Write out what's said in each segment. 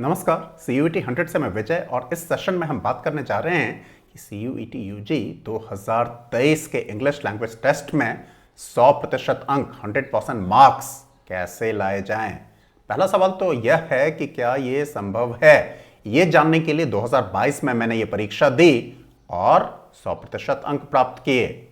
नमस्कार, CUET 100 से मैं विजय और इस सेशन में हम बात करने जा रहे हैं कि CUET UG 2023 के इंग्लिश लैंग्वेज टेस्ट में 100% अंक 100% मार्क्स कैसे लाए जाएं। पहला सवाल तो यह है कि क्या ये संभव है। ये जानने के लिए 2022 में मैंने ये परीक्षा दी और 100% अंक प्राप्त किए,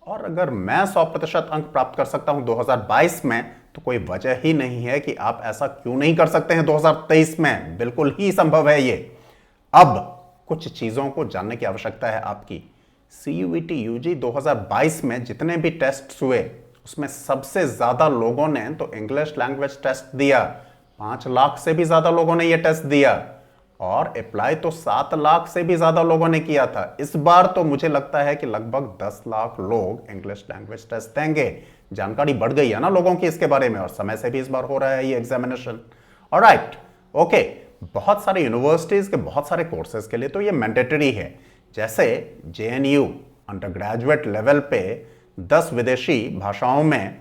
और अगर मैं 100% अंक प्राप्त कर सकता हूं 2022 में तो कोई वजह ही नहीं है कि आप ऐसा क्यों नहीं कर सकते हैं 2023 में। बिल्कुल ही संभव है ये। अब कुछ चीजों को जानने की आवश्यकता है आपकी। CUET UG 2022 में जितने भी टेस्ट हुए उसमें सबसे ज्यादा लोगों ने तो इंग्लिश लैंग्वेज टेस्ट दिया। 5 लाख से भी ज्यादा लोगों ने यह टेस्ट दिया और अप्लाई तो 7 लाख से भी ज्यादा लोगों ने किया था। इस बार तो मुझे लगता है कि लगभग 10 लाख लोग इंग्लिश लैंग्वेज टेस्ट देंगे। जानकारी बढ़ गई है ना लोगों की इसके बारे में, और समय से भी इस बार हो रहा है ये एग्जामिनेशन। Alright, okay. बहुत सारे यूनिवर्सिटीज के बहुत सारे कोर्सेज के लिए तो ये मैंडेटरी है। जैसे JNU अंडर ग्रेजुएट लेवल पे 10 विदेशी भाषाओं में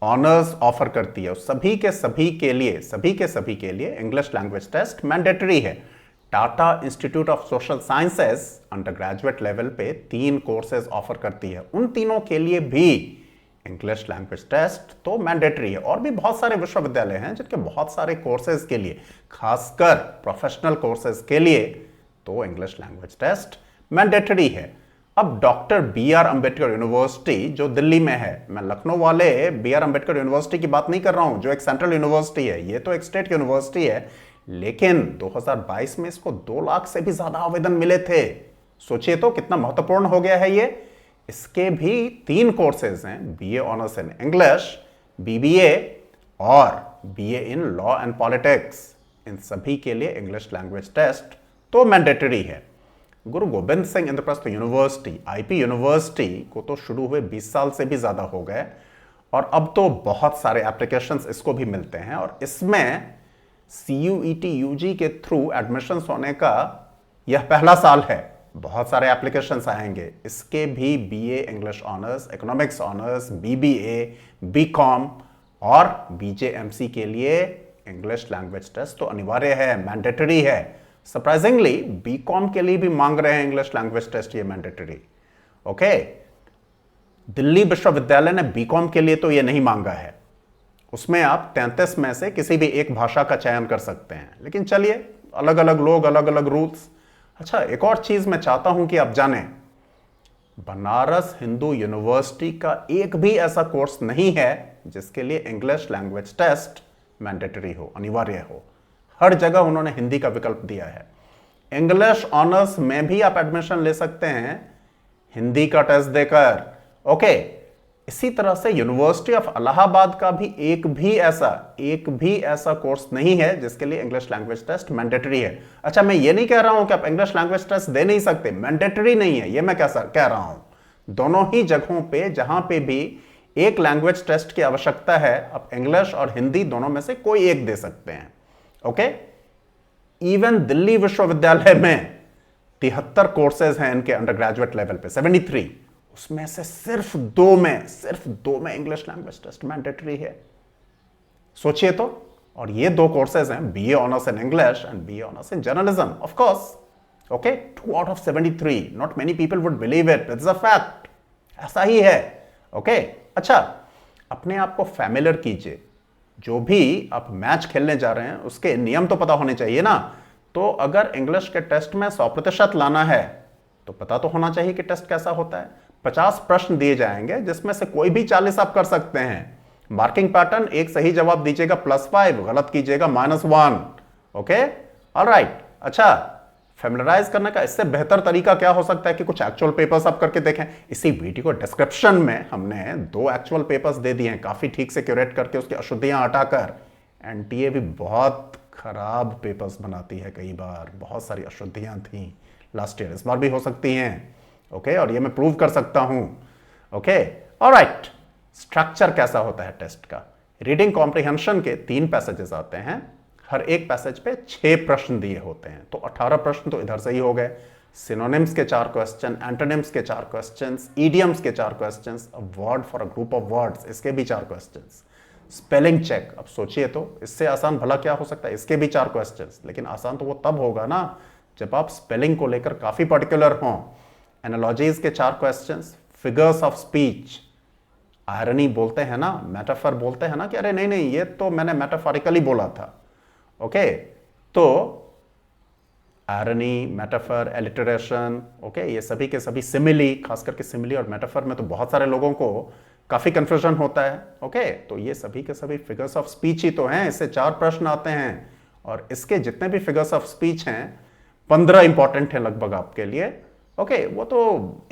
ऑनर्स ऑफर करती है। सभी के सभी के लिए इंग्लिश लैंग्वेज टेस्ट मैंडेटरी है। Tata institute of social sciences under graduate level पे 3 कोर्सेज ऑफर करती है। उन तीनों के लिए भी इंग्लिश लैंग्वेज टेस्ट तो मैंडेटरी है। और भी बहुत सारे विश्वविद्यालय हैं जिनके बहुत सारे कोर्सेज के लिए, खासकर प्रोफेशनल कोर्सेज के लिए, तो इंग्लिश लैंग्वेज टेस्ट मैंडेटरी है। अब डॉक्टर BR अंबेडकर यूनिवर्सिटी जो दिल्ली में है, मैं लखनऊ वाले BR अंबेडकर यूनिवर्सिटी की बात नहीं कर रहा हूं जो एक सेंट्रल यूनिवर्सिटी है, ये तो एक स्टेट यूनिवर्सिटी है, लेकिन 2022 में इसको 2 लाख से भी ज्यादा आवेदन मिले थे। सोचिए तो कितना महत्वपूर्ण हो गया है ये। इसके भी 3 कोर्सेज हैं, BA honours in English, BBA और BA in law and politics. इन सभी के लिए इंग्लिश लैंग्वेज टेस्ट तो मैंडेटरी है। Guru Gobind Singh Indraprastha university, IP university को तो शुरू हुए 20 साल से भी ज्यादा हो गए और अब तो बहुत सारे एप्लीकेशंस इसको भी मिलते हैं, और इसमें CUET UG के थ्रू एडमिशंस होने का यह पहला साल है। बहुत सारे एप्लीकेशंस आएंगे। इसके भी BA English honours, economics honours, BBA, BCom और BJMC के लिए इंग्लिश लैंग्वेज टेस्ट तो अनिवार्य है, मैंडेटरी है। सरप्राइजिंगली BCom के लिए भी मांग रहे हैं इंग्लिश लैंग्वेज टेस्ट, ये मैंडेटरी। ओके, दिल्ली विश्वविद्यालय ने BCom के लिए तो ये नहीं मांगा है। उसमें आप 33 में से किसी भी एक भाषा का चयन कर सकते हैं, लेकिन चलिए, अलग अलग लोग, अलग अलग रूल्स। अच्छा, एक और चीज मैं चाहता हूं कि आप जानें, बनारस हिंदू यूनिवर्सिटी का एक भी ऐसा कोर्स नहीं है जिसके लिए इंग्लिश लैंग्वेज टेस्ट मैंडेटरी हो, अनिवार्य हो। हर जगह उन्होंने हिंदी का विकल्प दिया है। इंग्लिश ऑनर्स में भी आप एडमिशन ले सकते हैं हिंदी का टेस्ट देकर। ओके, इसी तरह से यूनिवर्सिटी ऑफ इलाहाबाद का भी एक भी ऐसा कोर्स नहीं है जिसके लिए इंग्लिश लैंग्वेज टेस्ट मैंडेटरी है। अच्छा, मैं ये नहीं कह रहा हूं कि आप इंग्लिश लैंग्वेज टेस्ट दे नहीं सकते, मैंडेटरी नहीं है ये मैं कह रहा हूं। दोनों ही जगहों पे जहां पे भी एक लैंग्वेज टेस्ट की आवश्यकता है, आप इंग्लिश और हिंदी दोनों में से कोई एक दे सकते हैं। ओके, इवन दिल्ली विश्वविद्यालय में 73 कोर्सेज हैं इनके अंडर ग्रेजुएट लेवल पे, 73, उसमें से सिर्फ दो में इंग्लिश लैंग्वेज टेस्ट मैंडेटरी है। सोचिए तो। और ये 2 कोर्सेज हैं, BA honours in English and BA honours in journalism. Of course, okay, 2 out of 73, not many people would believe it, it's a fact, ऐसा ही है। ओके, अच्छा, अपने आप को फैमिलियर कीजिए। जो भी आप मैच खेलने जा रहे हैं उसके नियम तो पता होने चाहिए ना। तो अगर इंग्लिश के टेस्ट में 100% लाना है तो पता तो होना चाहिए कि टेस्ट कैसा होता है। 50 प्रश्न दिए जाएंगे जिसमें से कोई भी 40 आप कर सकते हैं। मार्किंग पैटर्न, एक सही जवाब दीजिएगा +5, गलत कीजिएगा -1। Okay, alright. अच्छा, फैमिलराइज करने का इससे बेहतर तरीका क्या हो सकता है कि कुछ एक्चुअल पेपर्स आप करके देखें। इसी वीडियो को डिस्क्रिप्शन में हमने 2 एक्चुअल पेपर्स दे दिए हैं, काफी ठीक से क्यूरेट करके, उसकी अशुद्धियां हटाकर। NTA भी बहुत खराब पेपर्स बनाती है, कई बार बहुत सारी अशुद्धियां थी लास्ट ईयर, इस बार भी हो सकती हैं। ओके, और ये मैं प्रूव कर सकता हूं। Okay, alright. स्ट्रक्चर कैसा होता है टेस्ट का? रीडिंग कॉम्प्रिहेंशन के 3 पैसेजेस आते हैं, हर एक पैसेज पे 6 प्रश्न दिए होते हैं, तो 18 प्रश्न तो इधर से ही हो गए। सिनोनिम्स के 4 क्वेश्चन, एंटोनिम्स के 4 क्वेश्चंस, इडियम्स के 4 questions, a word for a group of words, इसके भी 4 क्वेश्चंस। Spelling check. अब सोचिए तो इससे आसान भला क्या हो सकता है। इसके भी 4 क्वेश्चंस, लेकिन आसान तो वो तब होगा ना जब आप स्पेलिंग को लेकर काफी पर्टिकुलर हों। एनालॉजीज के 4 questions, figures of speech, irony बोलते हैं ना, मेटाफर बोलते हैं ना कि अरे नहीं नहीं ये तो मैंने मेटाफोरिकली बोला था। ओके, तो आयरनी, मेटाफर, एलिटरेशन, ओके, ये सभी के सभी, सिमिली, खास करके सिमिली और मेटाफर में तो बहुत सारे लोगों को काफी कंफ्यूजन होता है। ओके, तो ये सभी के सभी फिगर्स ऑफ स्पीच ही तो हैं। इससे 4 प्रश्न आते हैं और इसके जितने भी फिगर्स ऑफ स्पीच हैं 15 इंपॉर्टेंट है लगभग आपके लिए। ओके, वो तो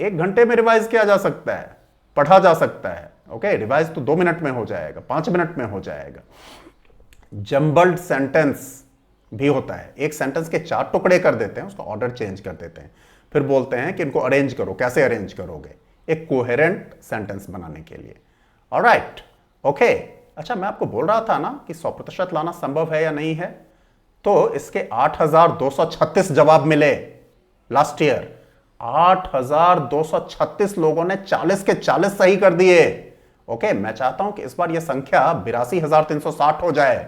1 घंटे में रिवाइज किया जा सकता है, पढ़ा जा सकता है। ओके, रिवाइज तो 2 मिनट में हो जाएगा, 5 मिनट में हो जाएगा। जम्बल्ड सेंटेंस भी होता है, एक सेंटेंस के 4 टुकड़े कर देते हैं, उसका ऑर्डर चेंज कर देते हैं, फिर बोलते हैं कि इनको अरेंज करो। कैसे अरेंज करोगे? एक कोहेरेंट सेंटेंस बनाने के लिए। Alright, okay. अच्छा, मैं आपको बोल रहा था ना कि 100% लाना संभव है या नहीं है, तो इसके 8,236 जवाब मिले लास्ट ईयर। 8,236 लोगों ने 40 के 40 सही कर दिए। ओके, मैं चाहता हूं कि इस बार यह संख्या 82,360 हो जाए।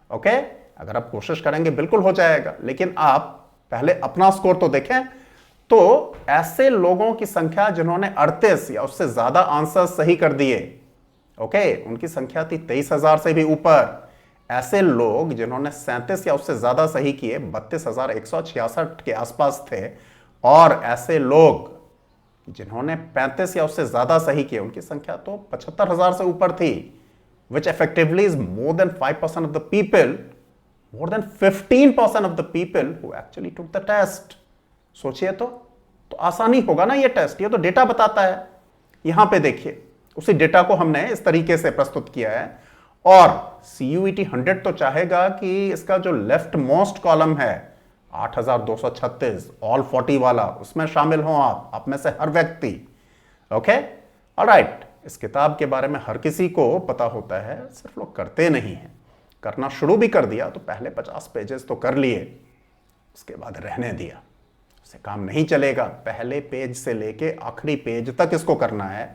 ओके, अगर आप कोशिश करेंगे बिल्कुल हो जाएगा, लेकिन आप पहले अपना स्कोर तो देखें। तो ऐसे लोगों की संख्या जिन्होंने 38 या उससे ज्यादा आंसर सही कर दिए, ओके, उनकी संख्या थी 23,000 से भी ऊपर। ऐसे लोग जिन्होंने 37 या उससे ज्यादा सही किए 32,166 के आसपास थे, और ऐसे लोग जिन्होंने 35 या उससे ज्यादा सही किए उनकी संख्या तो 75,000 से ऊपर थी, which effectively is more than 5% of the people, more than 15% of the people who actually took the test। सोचिए तो आसानी होगा ना ये टेस्ट, ये तो डेटा बताता है। यहां पे देखिए, उसी डेटा को हमने इस तरीके से प्रस्तुत किया है, और CUET 100 तो चाहेगा कि इसका जो लेफ्ट मोस्ट कॉलम है 8,236 ऑल 40 वाला, उसमें शामिल हो आप में से हर व्यक्ति। Okay, alright. इस किताब के बारे में हर किसी को पता होता है, सिर्फ लोग करते नहीं हैं। करना शुरू भी कर दिया तो पहले 50 पेजेस तो कर लिए, उसके बाद रहने दिया, उससे काम नहीं चलेगा। पहले पेज से लेके आखिरी पेज तक इसको करना है।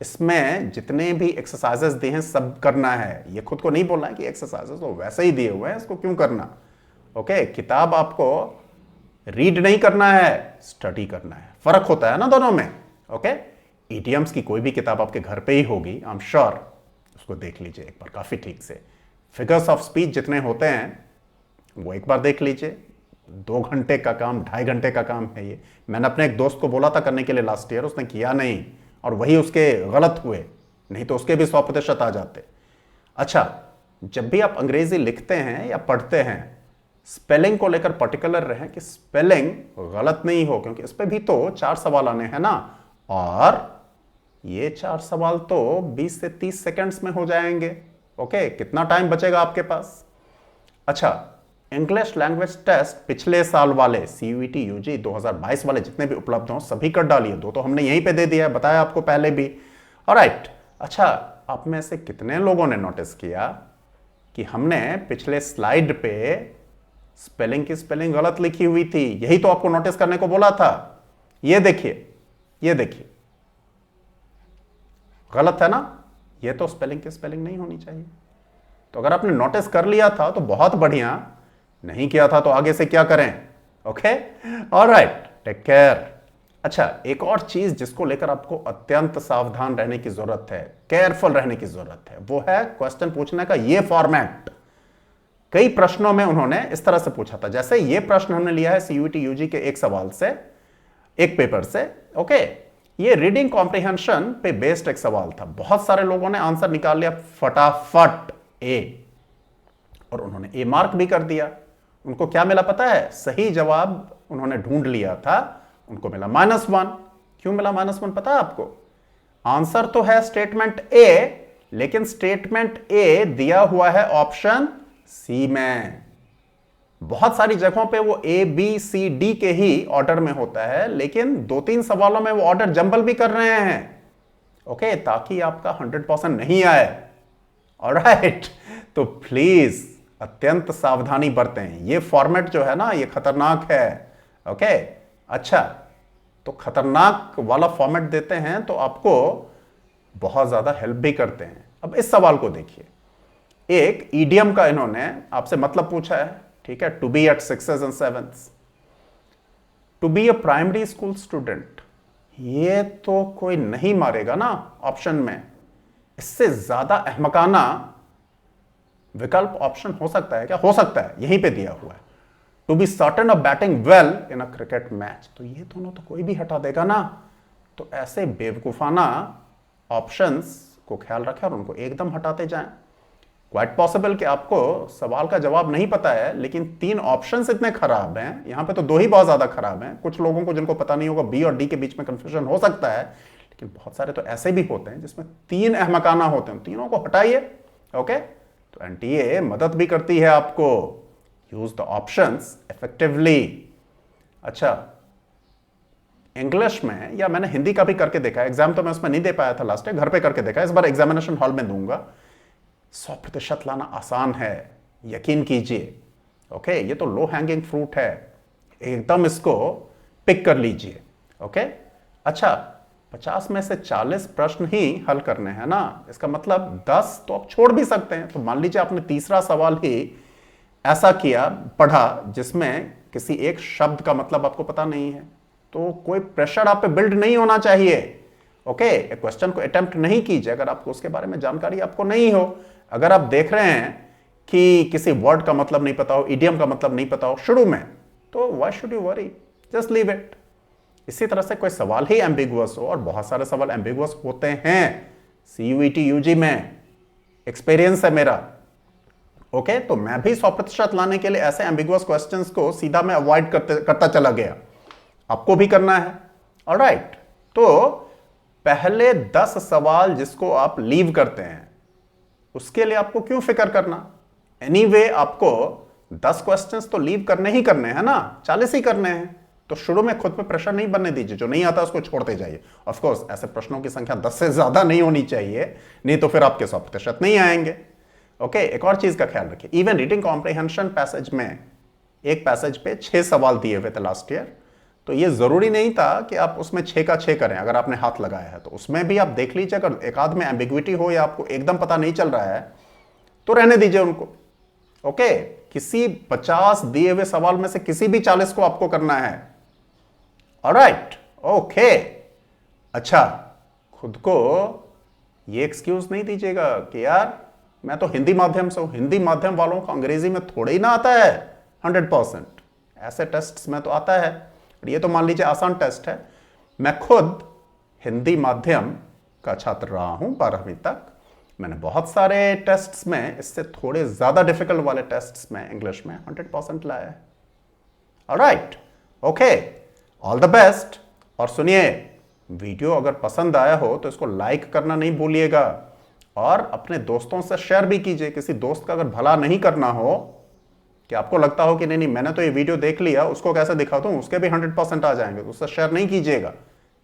इसमें जितने भी एक्सरसाइजेस दिए हैं सब करना है। ये खुद को नहीं बोलना है कि एक्सरसाइजेस तो वैसे ही दिए हुए हैं, इसको क्यों करना। ओके, किताब आपको रीड नहीं करना है, स्टडी करना है। फर्क होता है ना दोनों में। ओके, ईडीएम्स की कोई भी किताब आपके घर पे ही होगी, आई एम श्योर, उसको देख लीजिए एक बार काफी ठीक से। फिगर्स ऑफ स्पीच जितने होते हैं वो एक बार देख लीजिए। 2 घंटे का काम, 2.5 घंटे का काम है ये। मैंने अपने एक दोस्त को बोला था करने के लिए लास्ट ईयर, उसने किया नहीं, और वही उसके गलत हुए, नहीं तो उसके भी 100% आ जाते। अच्छा, जब भी आप अंग्रेजी लिखते हैं या पढ़ते हैं, स्पेलिंग को लेकर पर्टिकुलर रहें कि स्पेलिंग गलत नहीं हो, क्योंकि इस पे भी तो 4 सवाल आने हैं ना, और ये 4 सवाल तो 20 से 30 सेकंड्स में हो जाएंगे। ओके, कितना टाइम बचेगा आपके पास। अच्छा, इंग्लिश लैंग्वेज टेस्ट पिछले साल वाले CUET UG 2022 वाले जितने भी उपलब्ध हों सभी कर डालिए। 2 तो हमने यहीं पे दे दिया है, बताया आपको पहले भी। ऑलराइट। अच्छा, आप में से कितने लोगों ने नोटिस किया कि हमने पिछले स्लाइड पे स्पेलिंग की स्पेलिंग गलत लिखी हुई थी? यही तो आपको नोटिस करने को बोला था। ये देखिए, ये देखिए, गलत है ना। ये तो स्पेलिंग की स्पेलिंग नहीं होनी चाहिए। तो अगर आपने नोटिस कर लिया था तो बहुत बढ़िया, नहीं किया था तो आगे से क्या करें। Okay, alright, take care. अच्छा, एक और चीज जिसको लेकर आपको अत्यंत सावधान रहने की जरूरत है, केयरफुल रहने की जरूरत है, वो है क्वेश्चन पूछने का ये फॉर्मेट। कई प्रश्नों में उन्होंने इस तरह से पूछा था, जैसे ये प्रश्न हमने लिया है CUET UG के एक सवाल से, एक पेपर से। ओके, ये रीडिंग कॉम्प्रिहेंशन पे बेस्ड एक सवाल था। बहुत सारे लोगों ने आंसर निकाल लिया फटाफट A, और उन्होंने A मार्क भी कर दिया। उनको क्या मिला पता है? सही जवाब उन्होंने ढूंढ लिया था, उनको मिला -1। क्यों मिला -1 पता है आपको? आंसर तो है स्टेटमेंट A, लेकिन स्टेटमेंट A दिया हुआ है ऑप्शन C में। बहुत सारी जगहों पे वो A, B, C, D के ही ऑर्डर में होता है, लेकिन 2-3 सवालों में वो ऑर्डर जंबल भी कर रहे हैं। ओके, ताकि आपका 100% नहीं आए। ऑलराइट, तो प्लीज अत्यंत सावधानी बरतें। ये फॉर्मेट जो है ना, ये खतरनाक है। ओके, अच्छा, तो खतरनाक वाला फॉर्मेट देते हैं तो आपको बहुत ज्यादा हेल्प भी करते हैं। अब इस सवाल को देखिए, एक ईडियम का इन्होंने आपसे मतलब पूछा है, ठीक है, to be at 6th and 7th, to be a primary school student, ये तो कोई नहीं मारेगा ना ऑप्शन में। इससे ज्यादा अहमकाना विकल्प ऑप्शन हो सकता है क्या? हो सकता है, यहीं पे दिया हुआ है, to be certain of batting well in a cricket match. तो ये दोनों तो कोई भी हटा देगा ना। तो ऐसे बेवकूफाना ऑप्शंस को ख्याल रखें और उनको एकदम हटाते जाएं। क्वाइट पॉसिबल कि आपको सवाल का जवाब नहीं पता है, लेकिन 3 ऑप्शंस इतने खराब हैं, यहां पे तो 2 ही बहुत ज्यादा खराब हैं। कुछ लोगों को जिनको पता नहीं होगा बी और डी के बीच में कंफ्यूजन हो सकता है, लेकिन बहुत सारे तो ऐसे भी होते हैं जिसमें 3 अहमकाना होते हैं। तीनों को हटाइए। ओके, तो एनटीए मदद भी करती है आपको। Use the options effectively. अच्छा, इंग्लिश में, या मैंने हिंदी का भी करके देखा है, एग्जाम तो मैं उसमें नहीं दे पाया था लास्ट ईयर, घर पे करके देखा है, इस बार एग्जामिनेशन हॉल में दूंगा। 100% लाना आसान है, यकीन कीजिए। ओके, ये तो लो हैंगिंग फ्रूट है, एकदम इसको पिक कर लीजिए। ओके, अच्छा, 50 में से 40 प्रश्न ही हल करने हैं ना, इसका मतलब 10 तो आप छोड़ भी सकते हैं। तो मान लीजिए आपने तीसरा सवाल ही ऐसा किया, पढ़ा, जिसमें किसी एक शब्द का मतलब आपको पता नहीं है, तो कोई प्रेशर आप पे बिल्ड नहीं होना चाहिए। ओके, क्वेश्चन को अटेम्प्ट नहीं कीजिए अगर आपको उसके बारे में जानकारी आपको नहीं हो। अगर आप देख रहे हैं कि किसी वर्ड का मतलब नहीं पता हो, इडियम का मतलब नहीं पता हो शुरू में, तो why should you worry, just leave it. इसी तरह से कोई सवाल ही एम्बिगुअस हो, और बहुत सारे सवाल एम्बिगुअस होते हैं सीयूईटी यूजी में, एक्सपीरियंस है मेरा। ओके, तो मैं भी 100% लाने के लिए ऐसे एम्बिगुअस क्वेश्चंस को सीधा मैं अवॉइड करता चला गया। आपको भी करना है। ऑलराइट, तो पहले 10 सवाल जिसको आप लीव करते हैं, उसके लिए आपको क्यों फिक्र करना? एनीवे आपको 10 क्वेश्चंस तो लीव करने ही करने हैं ना, 40 ही करने हैं। तो शुरू में खुद पे प्रेशर नहीं बनने दीजिए, जो नहीं आता उसको छोड़ते जाइए। ऑफ कोर्स ऐसे प्रश्नों की संख्या 10 से ज्यादा नहीं होनी चाहिए, नहीं तो फिर आपके 100% नहीं आएंगे। ओके, एक और चीज का ख्याल रखिए, इवन रीडिंग कॉम्प्रिहेंशन पैसेज में एक पैसेज पे 6 सवाल दिए हुए थे लास्ट ईयर, तो ये जरूरी नहीं था कि आप उसमें 6 का 6 करें। अगर आपने हाथ लगाया है तो उसमें भी आप देख लीजिए, अगर एक आध में एम्बिग्विटी हो या आपको एकदम पता नहीं चल रहा है तो रहने दीजिए उनको। ओके, किसी 50 दिए हुए सवाल में से किसी भी 40 को आपको करना है। Alright, okay. अच्छा, खुद को ये एक्सक्यूज नहीं दीजिएगा कि यार मैं तो हिंदी माध्यम से हूं, हिंदी माध्यम वालों को अंग्रेजी में थोड़े ही ना आता है 100%। ऐसे टेस्ट में तो आता है, ये तो मान लीजिए आसान टेस्ट है। मैं खुद हिंदी माध्यम का छात्र रहा हूं 12वीं तक। मैंने बहुत सारे टेस्ट्स में, इससे थोड़े ज्यादा डिफिकल्ट वाले टेस्ट्स में इंग्लिश में 100% लाया है। Alright, okay, all the best. और सुनिए, वीडियो अगर पसंद आया हो तो इसको लाइक करना नहीं भूलिएगा, और अपने दोस्तों से शेयर भी कीजिए। किसी दोस्त का अगर भला नहीं करना हो, कि आपको लगता हो कि नहीं मैंने तो ये वीडियो देख लिया, उसको कैसे दिखा दूं, उसके भी 100% आ जाएंगे, तो उससे शेयर नहीं कीजिएगा,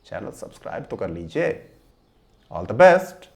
चैनल सब्सक्राइब तो कर लीजिए। All the best.